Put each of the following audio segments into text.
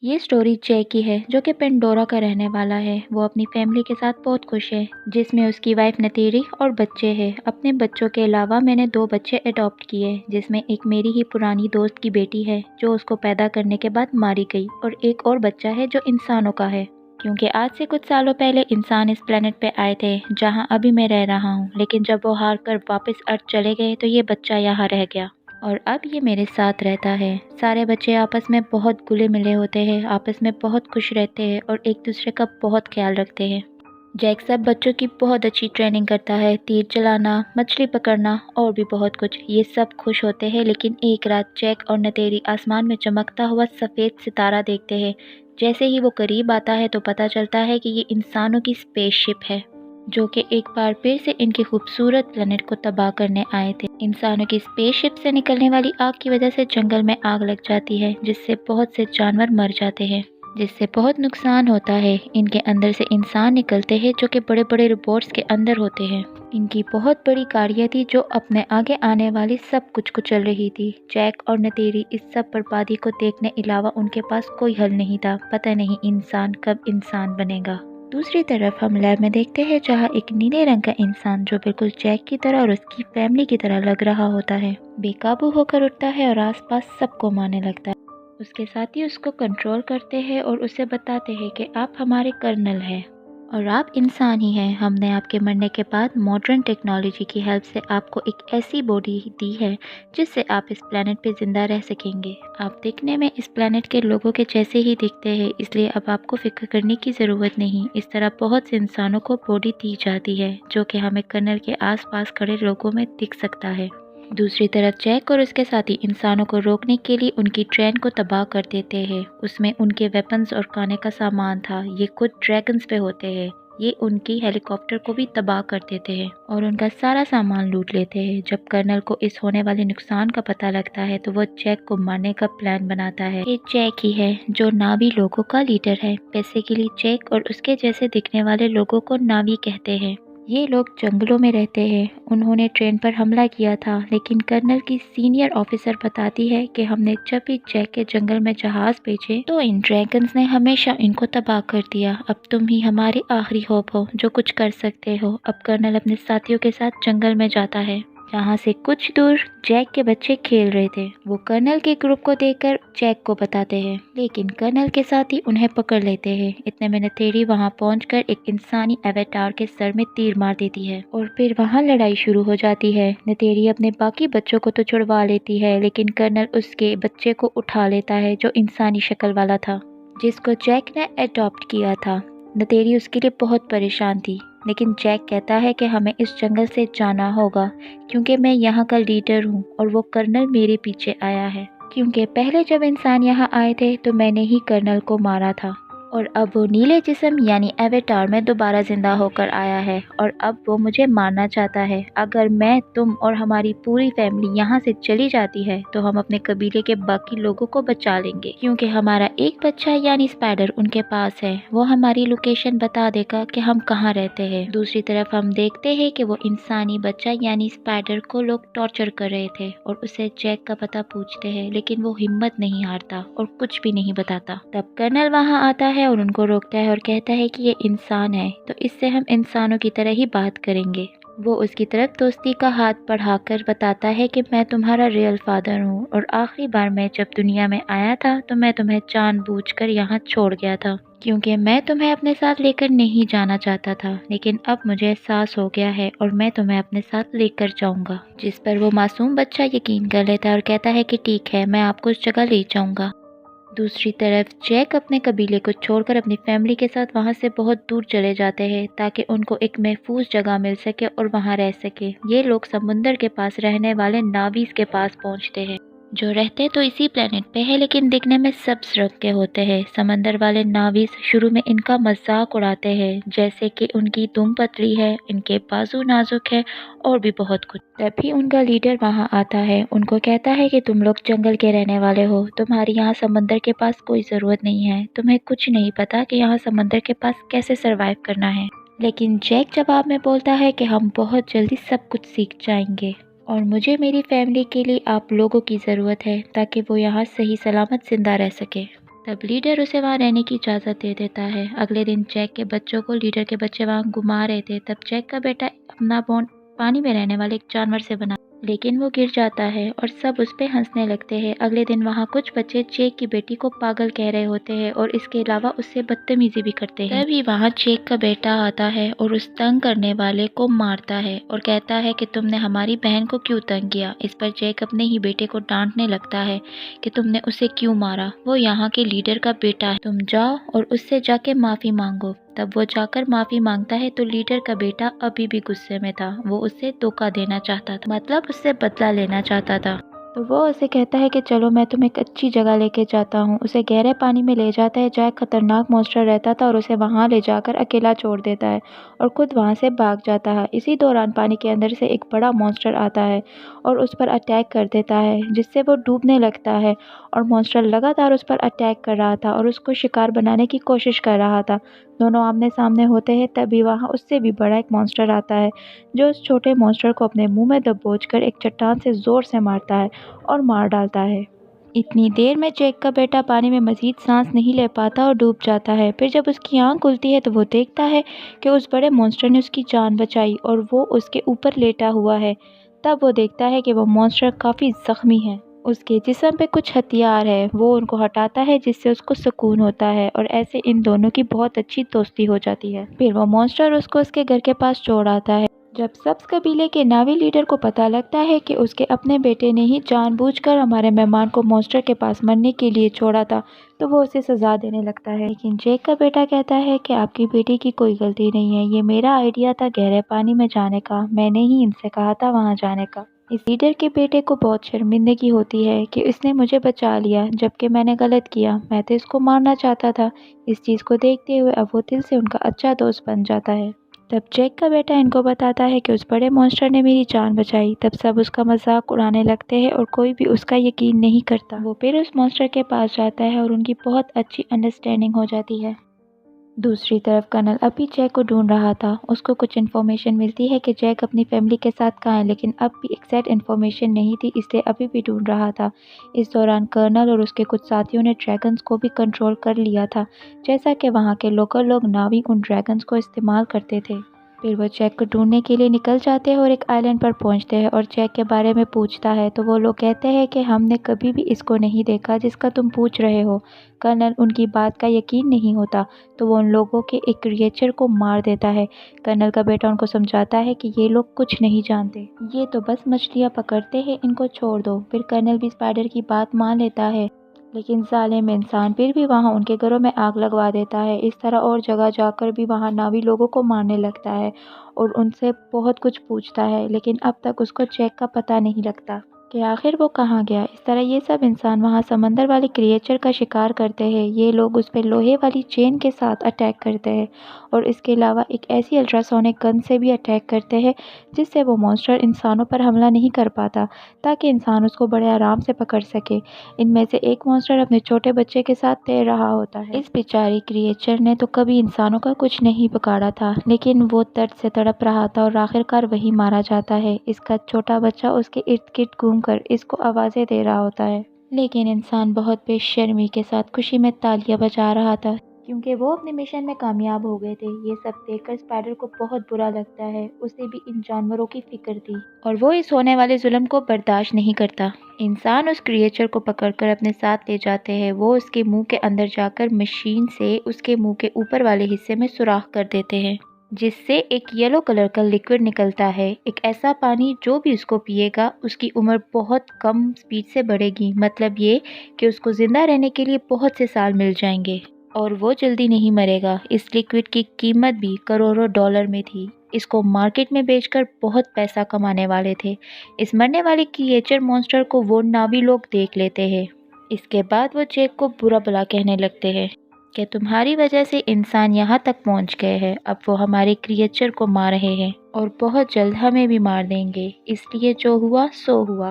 ये story Jack की है जो कि पेंडोरा का रहने वाला है। वो अपनी फैमिली के साथ बहुत खुश है, जिसमें उसकी वाइफ नतीरी और बच्चे हैं। अपने बच्चों के अलावा मैंने 2 बच्चे अडॉप्ट किए, जिसमें एक मेरी ही पुरानी दोस्त की बेटी है जो उसको पैदा करने के बाद मारी गई, और एक और बच्चा है जो इंसानों का है। क्योंकि आज से कुछ सालों पहले इंसान इस प्लेनेट पे आए थे जहाँ अभी मैं रह रहा हूँ, लेकिन जब वो हार कर वापस अर्थ चले गए तो ये बच्चा यहाँ रह गया और अब ये मेरे साथ रहता है। सारे बच्चे आपस में बहुत घुले मिले होते हैं, आपस में बहुत खुश रहते हैं और एक दूसरे का बहुत ख्याल रखते हैं। जैक सब बच्चों की बहुत अच्छी ट्रेनिंग करता है, तीर चलाना, मछली पकड़ना और भी बहुत कुछ। ये सब खुश होते हैं, लेकिन एक रात जैक और नतेरी आसमान में चमकता हुआ सफ़ेद सितारा देखते हैं। जैसे ही वो करीब आता है तो पता चलता है कि ये इंसानों की स्पेसशिप है, जो कि एक बार फिर से इनके खूबसूरत प्लेनेट को तबाह करने आए थे। इंसानों की स्पेसशिप से निकलने वाली आग की वजह से जंगल में आग लग जाती है, जिससे बहुत से जानवर मर जाते हैं, जिससे बहुत नुकसान होता है। इनके अंदर से इंसान निकलते हैं जो कि बड़े बड़े रोबोट्स के अंदर होते हैं। इनकी बहुत बड़ी गाड़ियाँ थी जो अपने आगे आने वाली सब कुछ को चल रही थी। जैक और नतेरी इस सब बर्बादी को देखने अलावा उनके पास कोई हल नहीं था। पता नहीं इंसान कब इंसान बनेगा। दूसरी तरफ हम लैब में देखते हैं जहाँ एक नीले रंग का इंसान, जो बिल्कुल जैक की तरह और उसकी फैमिली की तरह लग रहा होता है, बेकाबू होकर उठता है और आसपास सबको मारने लगता है। उसके साथी उसको कंट्रोल करते हैं और उसे बताते हैं कि आप हमारे कर्नल हैं और आप इंसान ही हैं। हमने आपके मरने के बाद मॉडर्न टेक्नोलॉजी की हेल्प से आपको एक ऐसी बॉडी दी है जिससे आप इस प्लेनेट पे ज़िंदा रह सकेंगे। आप दिखने में इस प्लेनेट के लोगों के जैसे ही दिखते हैं, इसलिए अब आपको फिक्र करने की ज़रूरत नहीं। इस तरह बहुत से इंसानों को बॉडी दी जाती है जो कि हमें कर्नल के आसपास खड़े लोगों में दिख सकता है। दूसरी तरफ जैक और उसके साथी इंसानों को रोकने के लिए उनकी ट्रेन को तबाह कर देते हैं। उसमें उनके वेपन्स और खाने का सामान था। ये खुद ड्रैगन्स पे होते हैं। ये उनकी हेलीकॉप्टर को भी तबाह कर देते हैं और उनका सारा सामान लूट लेते हैं। जब कर्नल को इस होने वाले नुकसान का पता लगता है तो वो जैक को मारने का प्लान बनाता है। ये जैक ही है जो नावी लोगों का लीडर है। बेसिकली जैक और उसके जैसे दिखने वाले लोगों को नावी कहते हैं। ये लोग जंगलों में रहते हैं। उन्होंने ट्रेन पर हमला किया था, लेकिन कर्नल की सीनियर ऑफिसर बताती है कि हमने जब भी जैक के जंगल में जहाज भेजे तो इन ड्रैगन्स ने हमेशा इनको तबाह कर दिया। अब तुम ही हमारी आखिरी होप हो जो कुछ कर सकते हो। अब कर्नल अपने साथियों के साथ जंगल में जाता है, जहाँ से कुछ दूर जैक के बच्चे खेल रहे थे। वो कर्नल के ग्रुप को देखकर जैक को बताते हैं, लेकिन कर्नल के साथी उन्हें पकड़ लेते हैं। इतने में नतेरी वहाँ पहुंचकर एक इंसानी एवेटार के सर में तीर मार देती है और फिर वहाँ लड़ाई शुरू हो जाती है। नतेरी अपने बाकी बच्चों को तो छुड़वा लेती है, लेकिन कर्नल उसके बच्चे को उठा लेता है जो इंसानी शक्ल वाला था, जिसको जैक ने अडॉप्ट किया था। नतेरी उसके लिए बहुत परेशान थी, लेकिन जैक कहता है कि हमें इस जंगल से जाना होगा क्योंकि मैं यहाँ का लीडर हूँ और वो कर्नल मेरे पीछे आया है। क्योंकि पहले जब इंसान यहाँ आए थे तो मैंने ही कर्नल को मारा था और अब वो नीले जिस्म यानी एवेटार में दोबारा जिंदा होकर आया है और अब वो मुझे मारना चाहता है। अगर मैं, तुम और हमारी पूरी फैमिली यहाँ से चली जाती है तो हम अपने कबीले के बाकी लोगों को बचा लेंगे, क्योंकि हमारा एक बच्चा यानी स्पाइडर उनके पास है। वो हमारी लोकेशन बता देगा कि हम कहाँ रहते हैं। दूसरी तरफ हम देखते हैं कि वो इंसानी बच्चा यानी स्पाइडर को लोग टॉर्चर कर रहे थे और उसे जैक का पता पूछते हैं, लेकिन वो हिम्मत नहीं हारता और कुछ भी नहीं बताता। तब कर्नल वहाँ आता है और उनको रोकता है और कहता है कि ये इंसान है तो इससे हम इंसानों की तरह ही बात करेंगे। वो उसकी तरफ दोस्ती का हाथ बढ़ाकर बताता है कि मैं तुम्हारा रियल फादर हूँ और आखिरी बार मैं जब दुनिया में आया था तो मैं तुम्हें जानबूझकर यहाँ छोड़ गया था, क्योंकि मैं तुम्हें अपने साथ लेकर नहीं जाना चाहता था, लेकिन अब मुझे एहसास हो गया है और मैं तुम्हें अपने साथ लेकर जाऊंगा। जिस पर वो मासूम बच्चा यकीन कर लेता है और कहता है कि ठीक है, मैं आपको उस जगह ले जाऊंगा। दूसरी तरफ जैक अपने कबीले को छोड़कर अपनी फैमिली के साथ वहां से बहुत दूर चले जाते हैं ताकि उनको एक महफूज जगह मिल सके और वहां रह सके। ये लोग समुंदर के पास रहने वाले नावीज के पास पहुंचते हैं, जो रहते तो इसी प्लेनेट पे है लेकिन दिखने में सब्ज रंग के होते हैं। समंदर वाले नावीज शुरू में इनका मजाक उड़ाते हैं, जैसे कि उनकी दुम पतली है, इनके बाजू नाजुक है और भी बहुत कुछ। तभी उनका लीडर वहां आता है, उनको कहता है कि तुम लोग जंगल के रहने वाले हो, तुम्हारी यहाँ समंदर के पास कोई ज़रूरत नहीं है, तुम्हें कुछ नहीं पता कि यहाँ समंदर के पास कैसे सरवाइव करना है। लेकिन जैक जवाब में बोलता है कि हम बहुत जल्दी सब कुछ सीख जाएंगे और मुझे मेरी फैमिली के लिए आप लोगों की ज़रूरत है ताकि वो यहाँ सही सलामत ज़िंदा रह सके। तब लीडर उसे वहाँ रहने की इजाज़त दे देता है। अगले दिन जैक के बच्चों को लीडर के बच्चे वहाँ घुमा रहे थे, तब जैक का बेटा अपना बॉन्ड पानी में रहने वाले एक जानवर से बना, लेकिन वो गिर जाता है और सब उस पे हंसने लगते हैं। अगले दिन वहाँ कुछ बच्चे जैक की बेटी को पागल कह रहे होते हैं और इसके अलावा उससे बदतमीजी भी करते हैं। तभी वहाँ जैक का बेटा आता है और उस तंग करने वाले को मारता है और कहता है कि तुमने हमारी बहन को क्यों तंग किया। इस पर जैक अपने ही बेटे को डांटने लगता है कि तुमने उसे क्यों मारा, वो यहाँ के लीडर का बेटा है, तुम जाओ और उससे जाके माफ़ी मांगो। तब वो जाकर माफ़ी मांगता है तो लीडर का बेटा अभी भी गुस्से में था। वो उसे धोखा देना चाहता था, मतलब उससे बदला लेना चाहता था। तो वो उसे कहता है कि चलो मैं तुम्हें एक अच्छी जगह लेके जाता हूँ। उसे गहरे पानी में ले जाता है जहाँ एक खतरनाक मॉन्स्टर रहता था और उसे वहाँ ले जाकर अकेला छोड़ देता है और खुद वहाँ से भाग जाता है। इसी दौरान पानी के अंदर से एक बड़ा मॉन्स्टर आता है और उस पर अटैक कर देता है, जिससे वो डूबने लगता है और मॉन्स्टर लगातार उस पर अटैक कर रहा था और उसको शिकार बनाने की कोशिश कर रहा था। दोनों आमने सामने होते हैं, तभी वहाँ उससे भी बड़ा एक मॉन्स्टर आता है जो उस छोटे मॉन्स्टर को अपने मुंह में दबोचकर एक चट्टान से ज़ोर से मारता है और मार डालता है। इतनी देर में जैक का बेटा पानी में मज़ीद सांस नहीं ले पाता और डूब जाता है। फिर जब उसकी आँख खुलती है तो वो देखता है कि उस बड़े मॉन्स्टर ने उसकी जान बचाई और वो उसके ऊपर लेटा हुआ है। तब वो देखता है कि वो मॉन्स्टर काफ़ी ज़ख्मी है, उसके जिस्म पे कुछ हथियार है। वो उनको हटाता है जिससे उसको सुकून होता है और ऐसे इन दोनों की बहुत अच्छी दोस्ती हो जाती है। फिर वो मॉन्स्टर उसको उसके घर के पास छोड़ आता है। जब सब्ज कबीले के नावी लीडर को पता लगता है कि उसके अपने बेटे ने ही जानबूझकर हमारे मेहमान को मॉन्स्टर के पास मरने के लिए छोड़ा था, तो वो उसे सज़ा देने लगता है। लेकिन जैक का बेटा कहता है कि आपकी बेटी की कोई गलती नहीं है, ये मेरा आइडिया था गहरे पानी में जाने का, मैंने ही इनसे कहा था वहाँ जाने का। इस लीडर के बेटे को बहुत शर्मिंदगी होती है कि इसने मुझे बचा लिया जबकि मैंने गलत किया, मैं तो इसको मारना चाहता था। इस चीज़ को देखते हुए अब वो दिल से उनका अच्छा दोस्त बन जाता है। तब जैक का बेटा इनको बताता है कि उस बड़े मॉन्स्टर ने मेरी जान बचाई। तब सब उसका मजाक उड़ाने लगते हैं और कोई भी उसका यकीन नहीं करता। वो फिर उस मॉन्स्टर के पास जाता है और उनकी बहुत अच्छी अंडरस्टैंडिंग हो जाती है। दूसरी तरफ कर्नल अभी जैक को ढूंढ रहा था। उसको कुछ इन्फॉर्मेशन मिलती है कि जैक अपनी फैमिली के साथ कहाँ है, लेकिन अब भी एग्जैक्ट इन्फॉर्मेशन नहीं थी, इसलिए अभी भी ढूंढ रहा था। इस दौरान कर्नल और उसके कुछ साथियों ने ड्रैगन्स को भी कंट्रोल कर लिया था, जैसा कि वहाँ के लोकल लोग नावी उन ड्रैगन्स को इस्तेमाल करते थे। फिर वो जैक को ढूंढने के लिए निकल जाते हैं और एक आइलैंड पर पहुंचते हैं और जैक के बारे में पूछता है तो वो लोग कहते हैं कि हमने कभी भी इसको नहीं देखा जिसका तुम पूछ रहे हो। कर्नल उनकी बात का यकीन नहीं होता, तो वो उन लोगों के एक क्रिएचर को मार देता है। कर्नल का बेटा उनको समझाता है कि ये लोग कुछ नहीं जानते, ये तो बस मछलियाँ पकड़ते हैं, इनको छोड़ दो। फिर कर्नल भी स्पाइडर की बात मान लेता है, लेकिन जालिम इंसान फिर भी वहाँ उनके घरों में आग लगवा देता है। इस तरह और जगह जाकर भी वहाँ नावी लोगों को मारने लगता है और उनसे बहुत कुछ पूछता है, लेकिन अब तक उसको जैक का पता नहीं लगता कि आखिर वो कहाँ गया। इस तरह ये सब इंसान वहाँ समंदर वाले क्रिएचर का शिकार करते हैं। ये लोग उस पर लोहे वाली चेन के साथ अटैक करते हैं और इसके अलावा एक ऐसी अल्ट्रासोनिक गन से भी अटैक करते हैं जिससे वो मॉन्स्टर इंसानों पर हमला नहीं कर पाता, ताकि इंसान उसको बड़े आराम से पकड़ सके। इनमें से एक मॉन्स्टर अपने छोटे बच्चे के साथ तैर रहा होता है। इस बेचारी क्रिएचर ने तो कभी इंसानों का कुछ नहीं बिगाड़ा था, लेकिन वो दर्द से तड़प रहा था और आखिरकार वही मारा जाता है। इसका छोटा बच्चा उसके इर्द गिर्द घूमकर इसको आवाज़ें दे रहा होता है, लेकिन इंसान बहुत बेशर्मी के साथ खुशी में तालियां बजा रहा था क्योंकि वो अपने मिशन में कामयाब हो गए थे। ये सब देखकर स्पाइडर को बहुत बुरा लगता है, उसे भी इन जानवरों की फिक्र थी और वो इस होने वाले जुल्म को बर्दाश्त नहीं करता। इंसान उस क्रिएचर को पकड़कर अपने साथ ले जाते हैं। वो उसके मुंह के अंदर जाकर मशीन से उसके मुंह के ऊपर वाले हिस्से में सुराख कर देते हैं, जिससे एक येलो कलर का लिक्विड निकलता है। एक ऐसा पानी जो भी उसको पिएगा उसकी उम्र बहुत कम स्पीड से बढ़ेगी, मतलब ये कि उसको ज़िंदा रहने के लिए बहुत से साल मिल जाएंगे और वो जल्दी नहीं मरेगा। इस लिक्विड की कीमत भी करोड़ों डॉलर में थी। इसको मार्केट में बेचकर बहुत पैसा कमाने वाले थे। इस मरने वाले क्रिएचर मॉन्स्टर को वो नावी लोग देख लेते हैं। इसके बाद वो जैक को बुरा भला कहने लगते हैं कि तुम्हारी वजह से इंसान यहाँ तक पहुँच गए हैं। अब वो हमारे क्रिएचर को मार रहे हैं और बहुत जल्द हमें भी मार देंगे, इसलिए जो हुआ सो हुआ।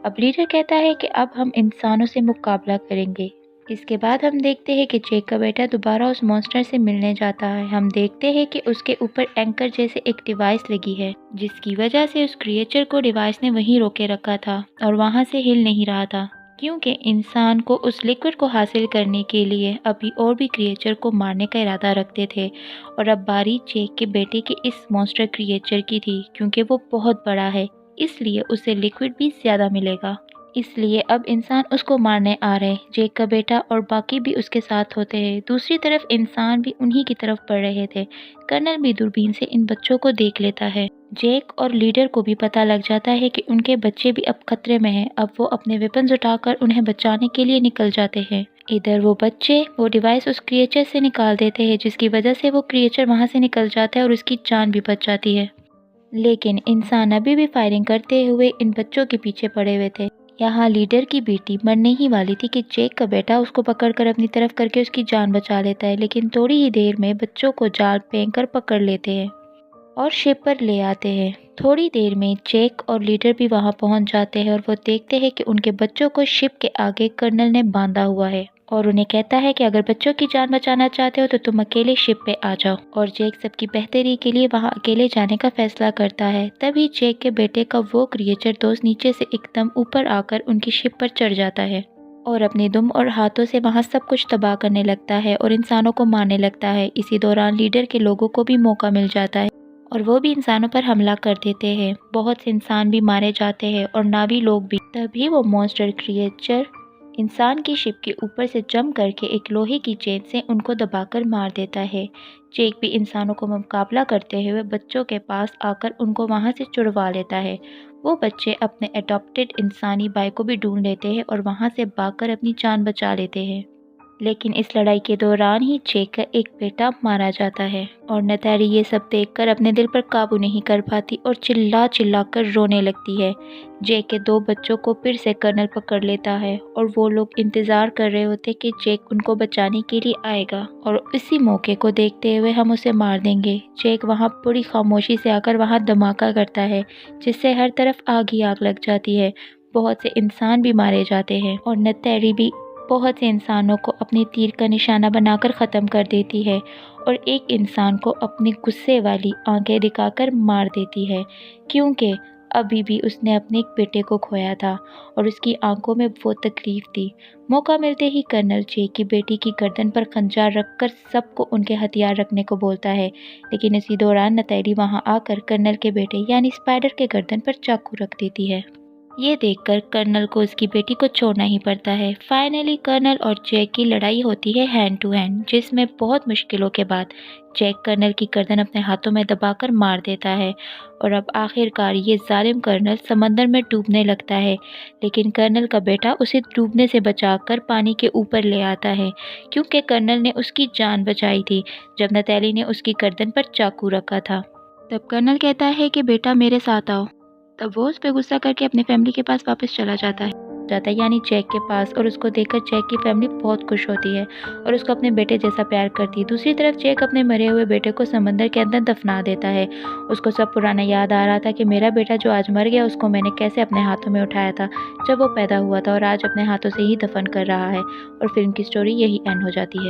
अब लीडर कहता है कि अब हम इंसानों से मुकाबला करेंगे। इसके बाद हम देखते हैं कि जैक का बेटा दोबारा उस मॉन्स्टर से मिलने जाता है। हम देखते हैं कि उसके ऊपर एंकर जैसे एक डिवाइस लगी है, जिसकी वजह से उस क्रिएचर को डिवाइस ने वहीं रोके रखा था और वहाँ से हिल नहीं रहा था। کیونکہ انسان کو اس لکوڈ کو حاصل کرنے کے لیے ابھی اور بھی کریچر کو مارنے کا ارادہ رکھتے تھے، اور اب باری جیک کے بیٹے کے اس مونسٹر کریچر کی تھی۔ کیونکہ وہ بہت بڑا ہے اس لیے اسے لکوڈ بھی زیادہ ملے گا، اس لیے اب انسان اس کو مارنے آ رہے۔ جیک کا بیٹا اور باقی بھی اس کے ساتھ ہوتے ہیں۔ دوسری طرف انسان بھی انہی کی طرف بڑھ رہے تھے۔ کرنل بھی دوربین سے ان بچوں کو دیکھ لیتا ہے۔ جیک اور لیڈر کو بھی پتہ لگ جاتا ہے کہ ان کے بچے بھی اب خطرے میں ہیں۔ اب وہ اپنے ویپنز اٹھا کر انہیں بچانے کے لیے نکل جاتے ہیں۔ ادھر وہ بچے وہ ڈیوائس اس کریچر سے نکال دیتے ہیں، جس کی وجہ سے وہ کریچر وہاں سے نکل جاتا ہے اور اس کی جان بھی بچ جاتی ہے۔ لیکن انسان ابھی بھی فائرنگ کرتے ہوئے ان بچوں کے پیچھے پڑے ہوئے تھے۔ یہاں لیڈر کی بیٹی مرنے ہی والی تھی کہ جیک کا بیٹا اس کو پکڑ کر اپنی طرف کر کے اس کی جان بچا لیتا ہے، لیکن تھوڑی ہی دیر میں بچوں کو جال پھینک کر پکڑ لیتے ہیں اور شپ پر لے آتے ہیں۔ تھوڑی دیر میں جیک اور لیڈر بھی وہاں پہنچ جاتے ہیں اور وہ دیکھتے ہیں کہ ان کے بچوں کو شپ کے آگے کرنل نے باندھا ہوا ہے، اور انہیں کہتا ہے کہ اگر بچوں کی جان بچانا چاہتے ہو تو تم اکیلے شپ پہ آ جاؤ، اور جیک سب کی بہتری کے لیے وہاں اکیلے جانے کا فیصلہ کرتا ہے۔ تبھی جیک کے بیٹے کا وہ کریچر دوست نیچے سے ایک دم اوپر آ کر ان کی شپ پر چڑھ جاتا ہے اور اپنے دم اور ہاتھوں سے وہاں سب کچھ تباہ کرنے لگتا ہے اور انسانوں کو مارنے لگتا ہے۔ اسی دوران لیڈر کے لوگوں کو بھی موقع مل جاتا ہے اور وہ بھی انسانوں پر حملہ کر دیتے ہیں۔ بہت سے انسان بھی مارے جاتے ہیں اور ناوی لوگ بھی۔ تبھی وہ مونسٹر کریچر انسان کی شپ کے اوپر سے جمپ کر کے ایک لوہے کی چین سے ان کو دبا کر مار دیتا ہے۔ جیک بھی انسانوں کو مقابلہ کرتے ہوئے بچوں کے پاس آ کر ان کو وہاں سے چھڑوا لیتا ہے۔ وہ بچے اپنے اڈاپٹڈ انسانی بھائی کو بھی ڈھونڈ لیتے ہیں اور وہاں سے بھاگ کر اپنی جان بچا لیتے ہیں۔ لیکن اس لڑائی کے دوران ہی جیک کا ایک بیٹا مارا جاتا ہے اور نتیری یہ سب دیکھ کر اپنے دل پر قابو نہیں کر پاتی اور چلا چلا کر رونے لگتی ہے۔ جیک کے دو بچوں کو پھر سے کرنل پکڑ لیتا ہے اور وہ لوگ انتظار کر رہے ہوتے کہ جیک ان کو بچانے کے لیے آئے گا اور اسی موقع کو دیکھتے ہوئے ہم اسے مار دیں گے۔ جیک وہاں بڑی خاموشی سے آ کر وہاں دھماکہ کرتا ہے، جس سے ہر طرف آگ ہی آگ لگ جاتی ہے۔ بہت سے انسان بھی مارے جاتے ہیں اور نتیری بھی بہت سے انسانوں کو اپنے تیر کا نشانہ بنا کر ختم کر دیتی ہے اور ایک انسان کو اپنی غصے والی آنکھیں دکھا کر مار دیتی ہے، کیونکہ ابھی بھی اس نے اپنے ایک بیٹے کو کھویا تھا اور اس کی آنکھوں میں وہ تکلیف تھی۔ موقع ملتے ہی کرنل جیک کی بیٹی کی گردن پر خنجر رکھ کر سب کو ان کے ہتھیار رکھنے کو بولتا ہے، لیکن اسی دوران نتیری وہاں آ کر کرنل کے بیٹے یعنی اسپائڈر کے گردن پر چاقو رکھ دیتی ہے۔ یہ دیکھ کر کرنل کو اس کی بیٹی کو چھوڑنا ہی پڑتا ہے۔ فائنلی کرنل اور جیک کی لڑائی ہوتی ہے ہینڈ ٹو ہینڈ، جس میں بہت مشکلوں کے بعد جیک کرنل کی گردن اپنے ہاتھوں میں دبا کر مار دیتا ہے اور اب آخر کار یہ ظالم کرنل سمندر میں ڈوبنے لگتا ہے، لیکن کرنل کا بیٹا اسے ڈوبنے سے بچا کر پانی کے اوپر لے آتا ہے، کیونکہ کرنل نے اس کی جان بچائی تھی جب نتیلی نے اس کی گردن پر چاقو رکھا تھا۔ تب کرنل کہتا ہے کہ بیٹا میرے ساتھ آؤ۔ تب وہ اس پہ غصہ کر کے اپنے فیملی کے پاس واپس چلا جاتا ہے یعنی جیک کے پاس، اور اس کو دیکھ کر جیک کی فیملی بہت خوش ہوتی ہے اور اس کو اپنے بیٹے جیسا پیار کرتی ہے۔ دوسری طرف جیک اپنے مرے ہوئے بیٹے کو سمندر کے اندر دفنا دیتا ہے۔ اس کو سب پرانا یاد آ رہا تھا کہ میرا بیٹا جو آج مر گیا اس کو میں نے کیسے اپنے ہاتھوں میں اٹھایا تھا جب وہ پیدا ہوا تھا، اور آج اپنے ہاتھوں سے ہی دفن کر رہا ہے، اور فلم کی سٹوری یہی اینڈ ہو جاتی ہے۔